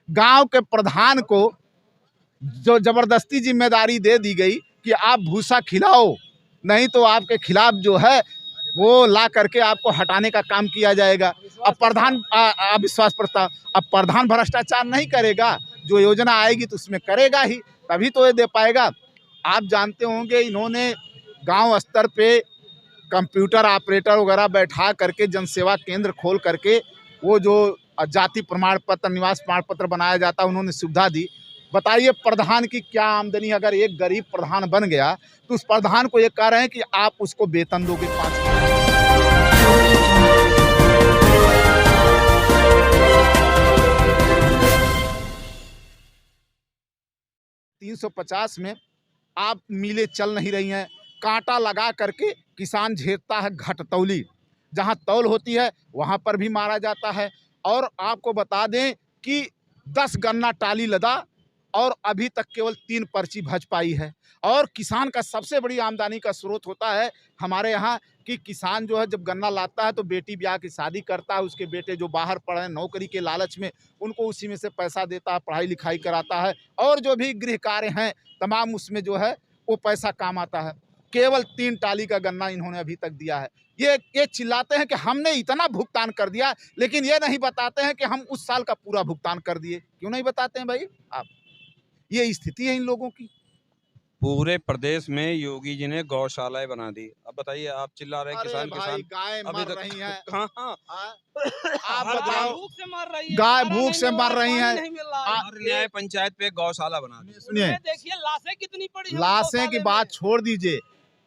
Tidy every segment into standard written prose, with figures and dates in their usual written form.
गांव के प्रधान को जो जबरदस्ती जिम्मेदारी दे दी गई कि आप भूसा खिलाओ, नहीं तो आपके खिलाफ जो है वो ला करके आपको हटाने का काम किया जाएगा। अब प्रधान अविश्वास प्रस्ताव, अब प्रधान भ्रष्टाचार नहीं करेगा, जो योजना आएगी तो उसमें करेगा ही, तभी तो ये दे पाएगा। आप जानते होंगे इन्होंने गांव स्तर पे कंप्यूटर ऑपरेटर वगैरह बैठा करके जनसेवा केंद्र खोल करके वो जो जाति प्रमाण पत्र, निवास प्रमाण पत्र बनाया जाता है, उन्होंने सुविधा दी। बताइए प्रधान की क्या आमदनी, अगर एक गरीब प्रधान बन गया तो उस प्रधान को ये कह रहे हैं कि आप उसको वेतन दोगे 350 में आप मिलें चल नहीं रही हैं, कांटा लगा करके किसान झेलता है घटतौली, जहां तौल होती है वहां पर भी मारा जाता है। और आपको बता दें कि 10 गन्ना टाली लदा और अभी तक केवल 3 पर्ची भज पाई है। और किसान का सबसे बड़ी आमदनी का स्रोत होता है हमारे यहाँ कि किसान जो है जब गन्ना लाता है तो बेटी ब्याह की शादी करता है, उसके बेटे जो बाहर पढ़े हैं नौकरी के लालच में उनको उसी में से पैसा देता है, पढ़ाई लिखाई कराता है, और जो भी गृह कार्य हैं तमाम उसमें जो है वो पैसा काम आता है। केवल 3 टाली का गन्ना इन्होंने अभी तक दिया है। ये चिल्लाते हैं कि हमने इतना भुगतान कर दिया, लेकिन ये नहीं बताते हैं कि हम उस साल का पूरा भुगतान कर दिए। क्यों नहीं बताते हैं भाई आप? ये स्थिति है इन लोगों की। पूरे प्रदेश में योगी जी ने गौशालाएं बना दी। अब बताइए, आप चिल्ला रहे हैं किसान किसान, गाय अभी मर तक रही हैं। हाँ आप बताओ, भूख से मर रही है, गाय चारा भूख नहीं से मिल मर रहा है, रही पानी हैं। नहीं मिल रहा है। और न्याय पंचायत पे गौशाला बना दी। सुनिए, देखिए लाशें कितनी पड़ी हैं लाशें की गौशाले बात में। छोड़ दीजिए,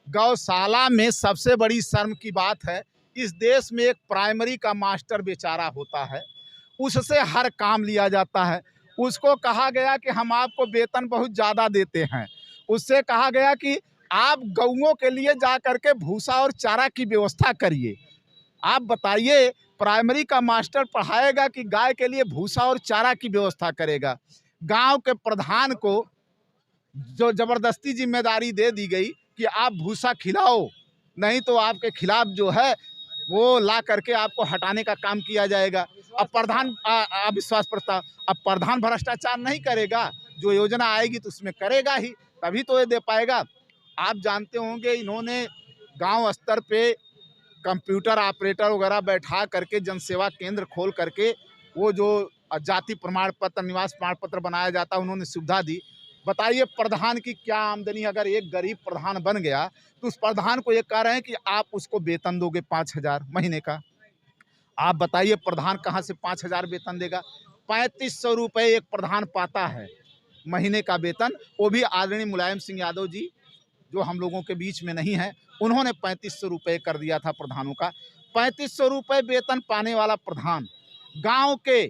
गौशाला में सबसे बड़ी शर्म की बात है इस देश में एक प्राइमरी का मास्टर बेचारा होता है, उससे हर काम लिया जाता है। उसको कहा गया कि हम आपको वेतन बहुत ज़्यादा देते हैं, उससे कहा गया कि आप गौओं के लिए जा करके भूसा और चारा की व्यवस्था करिए। आप बताइए, प्राइमरी का मास्टर पढ़ाएगा कि गाय के लिए भूसा और चारा की व्यवस्था करेगा। गांव के प्रधान को जो जबरदस्ती जिम्मेदारी दे दी गई कि आप भूसा खिलाओ, नहीं तो आपके खिलाफ जो है वो ला करके आपको हटाने का काम किया जाएगा। अब प्रधान अविश्वास प्रस्ताव, अब प्रधान भ्रष्टाचार नहीं करेगा, जो योजना आएगी तो उसमें करेगा ही, तभी तो ये दे पाएगा। आप जानते होंगे इन्होंने गांव स्तर पे कंप्यूटर ऑपरेटर वगैरह बैठा करके जनसेवा केंद्र खोल करके वो जो जाति प्रमाण पत्र, निवास प्रमाण पत्र बनाया जाता है, उन्होंने सुविधा दी। बताइए प्रधान की क्या आमदनी, अगर एक गरीब प्रधान बन गया तो उस प्रधान को ये कह रहे हैं कि आप उसको वेतन दोगे 5,000 महीने का। आप बताइए प्रधान कहाँ से 5,000 वेतन देगा? 3500 रुपये एक प्रधान पाता है महीने का वेतन, वो भी आदरणीय मुलायम सिंह यादव जी जो हम लोगों के बीच में नहीं है, उन्होंने 3500 रुपये कर दिया था प्रधानों का। 3500 रुपये वेतन पाने वाला प्रधान गांव के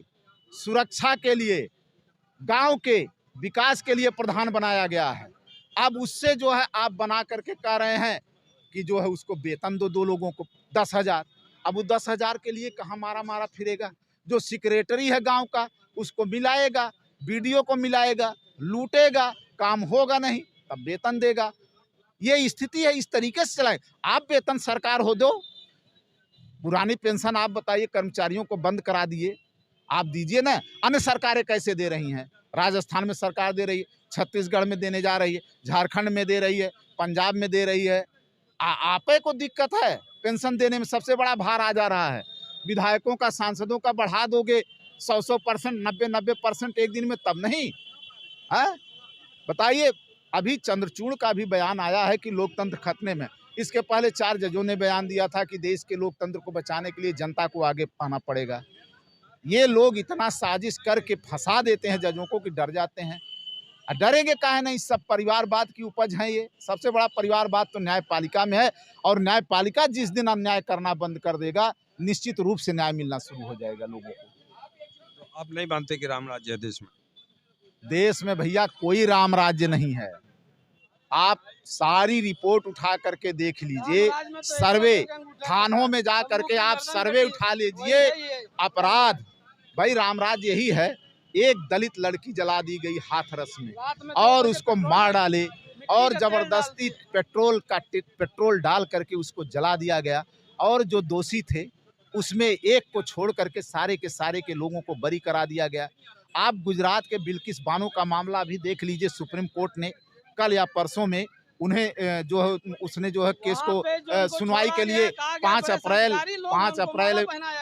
सुरक्षा के लिए, गांव के विकास के लिए प्रधान बनाया गया है। अब उससे जो है आप बना करके कह रहे हैं कि जो है उसको वेतन दो लोगों को 10,000। अब वो 10,000 के लिए कहाँ मारा मारा फिरेगा? जो सेक्रेटरी है गांव का उसको मिलाएगा, बीडीओ को मिलाएगा, लूटेगा, काम होगा नहीं, तब वेतन देगा। ये स्थिति है, इस तरीके से चलाए। आप वेतन सरकार हो दो, पुरानी पेंशन आप बताइए कर्मचारियों को बंद करा दिए, आप दीजिए ना। अन्य सरकारें कैसे दे रही हैं? राजस्थान में सरकार दे रही है, छत्तीसगढ़ में देने जा रही है, झारखंड में दे रही है, पंजाब में दे रही है। आपे को दिक्कत है पेंशन देने में, सबसे बड़ा भार आ जा रहा है। विधायकों का, सांसदों का बढ़ा दोगे 100% 90% एक दिन में, तब नहीं है। बताइए, अभी चंद्रचूड़ का भी बयान आया है कि लोकतंत्र खतरे में। इसके पहले 4 जजों ने बयान दिया था कि देश के लोकतंत्र को बचाने के लिए जनता को आगे आना पड़ेगा। ये लोग इतना साजिश करके फंसा देते हैं जजों को कि डर जाते हैं। डरेंगे काहे नहीं? सब परिवारवाद की उपज है। ये सबसे बड़ा परिवारवाद तो न्यायपालिका में है, और न्यायपालिका जिस दिन अन्याय करना बंद कर देगा, निश्चित रूप से न्याय मिलना शुरू हो जाएगा लोगों को। तो आप नहीं मानते कि राम राज्य है देश में? देश में भैया कोई राम राज्य नहीं है। आप सारी रिपोर्ट उठा करके देख लीजिए, सर्वे थानों में जा करके आप सर्वे उठा लीजिए। अपराध भाई राम राज्य यही है, एक दलित लड़की जला दी गई हाथरस में और उसको मार डाले, और जबरदस्ती पेट्रोल डाल करके उसको जला दिया गया, और जो दोषी थे उसमें एक को छोड़ करके सारे के सारे के लोगों को बरी करा दिया गया। आप गुजरात के बिल्किस बानो का मामला भी देख लीजिए। सुप्रीम कोर्ट ने कल या परसों में उन्हें जो है उसने जो है केस को सुनवाई के लिए 5 अप्रैल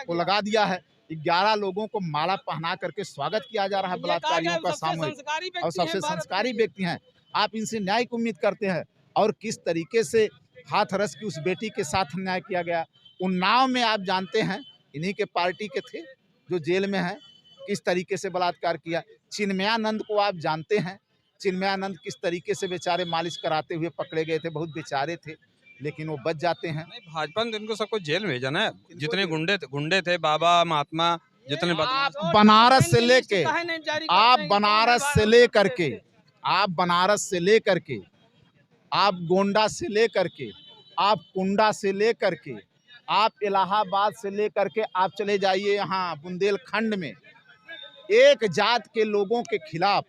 को लगा दिया है। 11 लोगों को माला पहना करके स्वागत किया जा रहा है बलात्कारियों का सामूहिक, और सबसे संस्कारी व्यक्ति हैं। आप इनसे न्याय की उम्मीद करते हैं। और किस तरीके से हाथरस की उस बेटी के साथ न्याय किया गया। उन्नाव में आप जानते हैं इन्हीं के पार्टी के थे जो जेल में हैं, किस तरीके से बलात्कार किया। चिन्मयानंद को आप जानते हैं, चिन्मयानंद किस तरीके से बेचारे मालिश कराते हुए पकड़े गए थे, बहुत बेचारे थे लेकिन वो बच जाते हैं। नहीं, भाजपा ने तो इनको सबको जेल में भेजा ना, जितने गुंडे थे बाबा महात्मा, जितने आप बनारस से लेके आप गोंडा से लेकर के, आप कुंडा से लेकर के, आप इलाहाबाद से लेकर के आप चले जाइए यहाँ बुंदेलखंड में, एक जात के लोगों के खिलाफ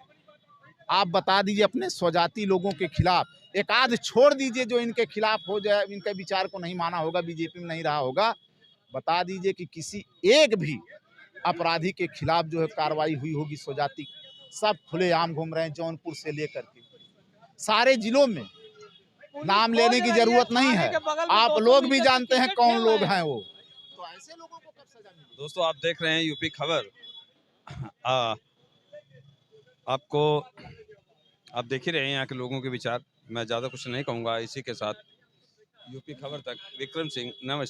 आप बता दीजिए, अपने स्वजाति लोगों के खिलाफ, एक आध छोड़ दीजिए जो इनके खिलाफ हो जाए, इनके विचार को नहीं माना होगा, बीजेपी में नहीं रहा होगा, बता दीजिए कि किसी एक भी अपराधी के खिलाफ जो है कार्रवाई हुई होगी स्वजाति। सब खुलेआम घूम रहे हैं, जौनपुर से लेकर के सारे जिलों में। नाम लेने की जरूरत नहीं है, आप लोग भी जानते हैं कौन लोग हैं वो। तो ऐसे लोगों को कब सजा मिलेगी? दोस्तों आप देख रहे हैं यूपी खबर। आपको आप देख ही रहे हैं यहाँ के लोगों के विचार। मैं ज़्यादा कुछ नहीं कहूँगा। इसी के साथ यूपी खबर तक विक्रम सिंह, नमस्कार।